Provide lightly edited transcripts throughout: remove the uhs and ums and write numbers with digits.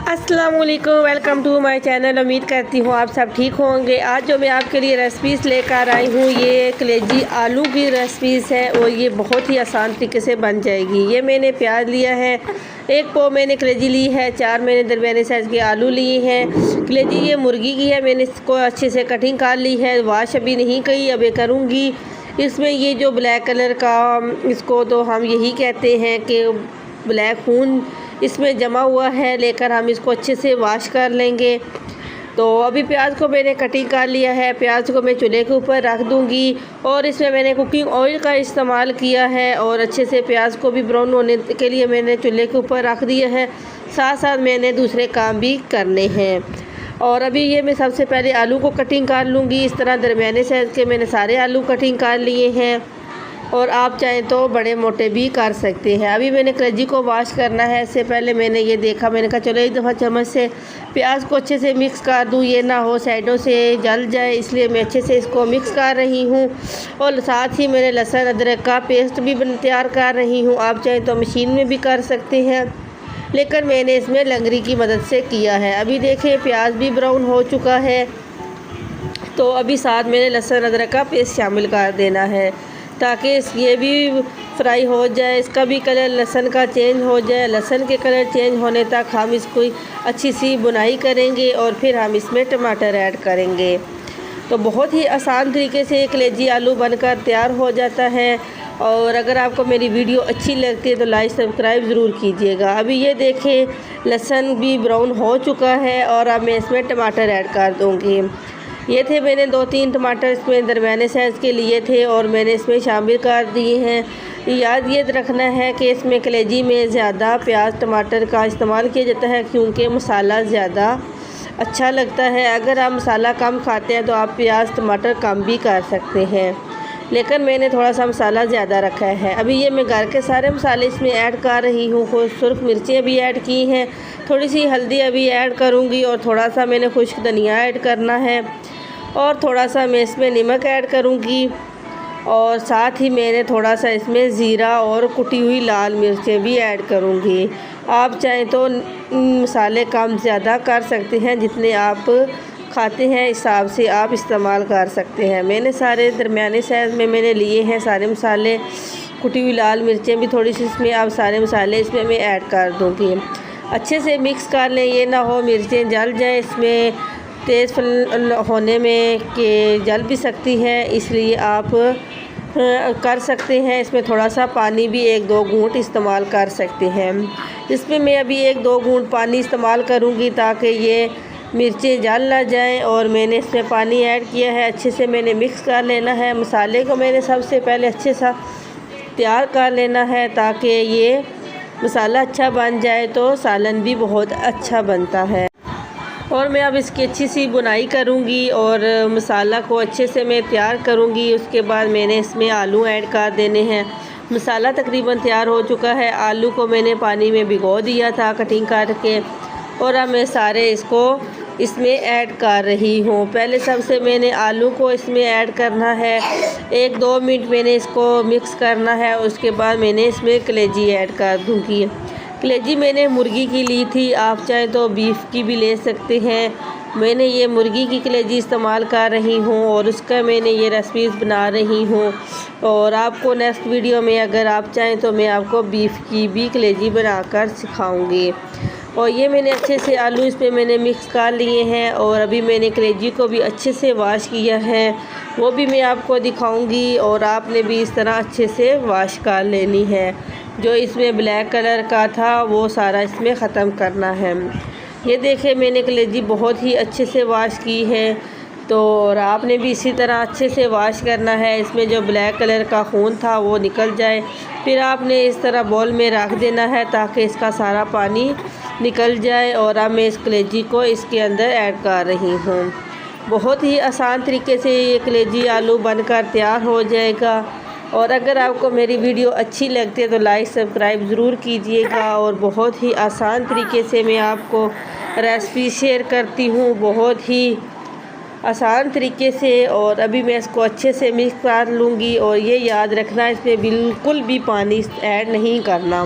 अस्सलाम वालेकुम, welcome to my channel. उम्मीद करती हूँ आप सब ठीक होंगे। आज जो मैं आपके लिए रेसिपीज़ लेकर आई हूँ ये कलेजी आलू की रेसिपीज़ है और ये बहुत ही आसान तरीके से बन जाएगी। ये मैंने प्याज लिया है, एक पाव मैंने कलेजी ली है, 4 मैंने दरमियाने साइज़ के आलू लिए हैं। कलेजी ये मुर्गी की है, मैंने इसको अच्छे से कटिंग कर ली है, वाश अभी नहीं की, अभी करूँगी। इसमें ये जो ब्लैक कलर का इसको तो हम यही कहते हैं कि ब्लैक खून इसमें जमा हुआ है, लेकर हम इसको अच्छे से वॉश कर लेंगे। तो अभी प्याज को मैंने कटिंग कर लिया है, प्याज को मैं चूल्हे के ऊपर रख दूंगी और इसमें मैंने कुकिंग ऑयल का इस्तेमाल किया है और अच्छे से प्याज को भी ब्राउन होने के लिए मैंने चूल्हे के ऊपर रख दिया है। साथ साथ मैंने दूसरे काम भी करने हैं। और अभी ये मैं सबसे पहले आलू को कटिंग कर लूँगी। इस तरह दरमियाने साइज़ के मैंने सारे आलू कटिंग कर लिए हैं और आप चाहें तो बड़े मोटे भी कर सकते हैं। अभी मैंने कलेजी को वॉश करना है। इससे पहले मैंने ये देखा, मैंने कहा चलो एक दफ़ा चम्मच से प्याज को अच्छे से मिक्स कर दूँ, ये ना हो साइडों से जल जाए, इसलिए मैं अच्छे से इसको मिक्स कर रही हूँ। और साथ ही मैंने लहसुन अदरक का पेस्ट भी तैयार कर रही हूँ। आप चाहें तो मशीन में भी कर सकते हैं, लेकिन मैंने इसमें लंगड़ी की मदद से किया है। अभी देखें प्याज भी ब्राउन हो चुका है, तो अभी साथ मैंने लहसुन अदरक का पेस्ट शामिल कर देना है ताकि ये भी फ्राई हो जाए, इसका भी कलर लहसुन का चेंज हो जाए। लहसुन के कलर चेंज होने तक हम इसको अच्छी सी बुनाई करेंगे और फिर हम इसमें टमाटर ऐड करेंगे। तो बहुत ही आसान तरीके से कलेजी आलू बनकर तैयार हो जाता है। और अगर आपको मेरी वीडियो अच्छी लगती है तो लाइक सब्सक्राइब ज़रूर कीजिएगा। अभी ये देखें लहसुन भी ब्राउन हो चुका है और अब मैं इसमें टमाटर ऐड कर दूँगी। ये थे मैंने 2-3 टमाटर इसमें दरमियाने साइज़ के लिए थे और मैंने इसमें शामिल कर दिए हैं। याद ये रखना है कि इसमें कलेजी में ज़्यादा प्याज टमाटर का इस्तेमाल किया जाता है क्योंकि मसाला ज़्यादा अच्छा लगता है। अगर आप मसाला कम खाते हैं तो आप प्याज टमाटर कम भी कर सकते हैं, लेकिन मैंने थोड़ा सा मसाला ज़्यादा रखा है। अभी ये मैं घर के सारे मसाले इसमें ऐड कर रही हूँ। सुर्ख मिर्चें भी ऐड की हैं, थोड़ी सी हल्दी अभी ऐड करूँगी और थोड़ा सा मैंने खुश्क धनिया ऐड करना है और थोड़ा सा मैं इसमें नमक ऐड करूँगी और साथ ही मैंने थोड़ा सा इसमें ज़ीरा और कुटी हुई लाल मिर्चें भी ऐड करूँगी। आप चाहें तो मसाले कम ज़्यादा कर सकते हैं, जितने आप खाते हैं हिसाब से आप इस्तेमाल कर सकते हैं। मैंने सारे दरमियाने साइज़ में मैंने लिए हैं सारे मसाले। कुटी हुई लाल मिर्चें भी थोड़ी सी इसमें आप सारे मसाले इसमें मैं ऐड कर दूँगी। अच्छे से मिक्स कर लें, ये ना हो मिर्चें जल जाए, इसमें तेज़ होने में कि जल भी सकती है, इसलिए आप कर सकते हैं इसमें थोड़ा सा पानी भी 1-2 घूंट इस्तेमाल कर सकते हैं। इसमें मैं अभी 1-2 घूंट पानी इस्तेमाल करूंगी ताकि ये मिर्चें जल ना जाएं। और मैंने इसमें पानी ऐड किया है, अच्छे से मैंने मिक्स कर लेना है। मसाले को मैंने सबसे पहले अच्छे सा तैयार कर लेना है ताकि ये मसाला अच्छा बन जाए तो सालन भी बहुत अच्छा बनता है। और मैं अब इसकी अच्छी सी बुनाई करूँगी और मसाला को अच्छे से मैं तैयार करूँगी। उसके बाद मैंने इसमें आलू ऐड कर देने हैं। मसाला तकरीबन तैयार हो चुका है। आलू को मैंने पानी में भिगो दिया था कटिंग करके और अब मैं सारे इसको इसमें ऐड कर रही हूँ। पहले सबसे मैंने आलू को इसमें ऐड करना है, 1-2 मिनट मैंने इसको मिक्स करना है। उसके बाद मैंने इसमें कलेजी ऐड कर दूँगी। कलेजी मैंने मुर्गी की ली थी, आप चाहें तो बीफ की भी ले सकते हैं। मैंने ये मुर्गी की कलेजी इस्तेमाल कर रही हूँ और उसका मैंने ये रेसिपीज़ बना रही हूँ। और आपको नेक्स्ट वीडियो में अगर आप चाहें तो मैं आपको बीफ की भी कलेजी बनाकर सिखाऊंगी। और ये मैंने अच्छे से आलू इस पर मैंने मिक्स कर लिए हैं और अभी मैंने कलेजी को भी अच्छे से वॉश किया है, वो भी मैं आपको दिखाऊंगी। और आपने भी इस तरह अच्छे से वॉश कर लेनी है। जो इसमें ब्लैक कलर का था वो सारा इसमें ख़त्म करना है। ये देखें मैंने कलेजी बहुत ही अच्छे से वॉश की है, तो और आपने भी इसी तरह अच्छे से वॉश करना है। इसमें जो ब्लैक कलर का खून था वो निकल जाए, फिर आपने इस तरह बाउल में रख देना है ताकि इसका सारा पानी निकल जाए। और अब मैं इस कलेजी को इसके अंदर ऐड कर रही हूँ। बहुत ही आसान तरीके से ये कलेजी आलू बनकर तैयार हो जाएगा। और अगर आपको मेरी वीडियो अच्छी लगती है तो लाइक सब्सक्राइब ज़रूर कीजिएगा। और बहुत ही आसान तरीके से मैं आपको रेसिपी शेयर करती हूँ, बहुत ही आसान तरीके से। और अभी मैं इसको अच्छे से मिक्स कर लूँगी। और ये याद रखना इसमें बिल्कुल भी पानी ऐड नहीं करना।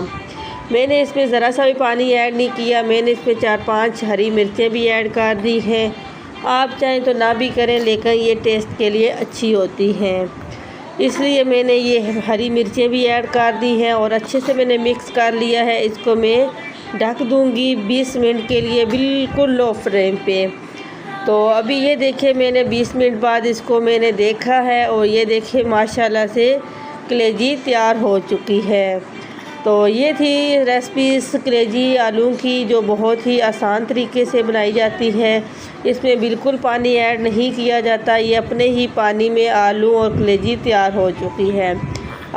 मैंने इसमें ज़रा सा भी पानी ऐड नहीं किया। मैंने इसमें 4-5 हरी मिर्चें भी ऐड कर दी हैं। आप चाहें तो ना भी करें, लेकिन ये टेस्ट के लिए अच्छी होती हैं, इसलिए मैंने ये हरी मिर्चें भी ऐड कर दी हैं और अच्छे से मैंने मिक्स कर लिया है। इसको मैं ढक दूँगी 20 मिनट के लिए, बिल्कुल लो फ्लेम पे। तो अभी ये देखिए, मैंने 20 मिनट बाद इसको मैंने देखा है और ये देखिए माशाल्लाह से कलेजी तैयार हो चुकी है। तो ये थी रेसिपी कलेजी आलू की, जो बहुत ही आसान तरीके से बनाई जाती है। इसमें बिल्कुल पानी ऐड नहीं किया जाता, ये अपने ही पानी में आलू और कलेजी तैयार हो चुकी है।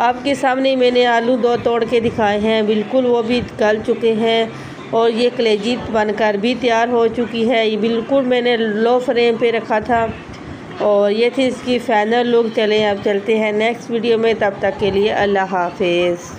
आपके सामने मैंने आलू 2 तोड़ के दिखाए हैं, बिल्कुल वो भी गल चुके हैं और ये कलेजी बनकर भी तैयार हो चुकी है। ये बिल्कुल मैंने लो फ्लेम पे रखा था और ये थी इसकी फाइनल लुक। चलें अब चलते हैं नेक्स्ट वीडियो में, तब तक के लिए अल्लाह हाफिज़।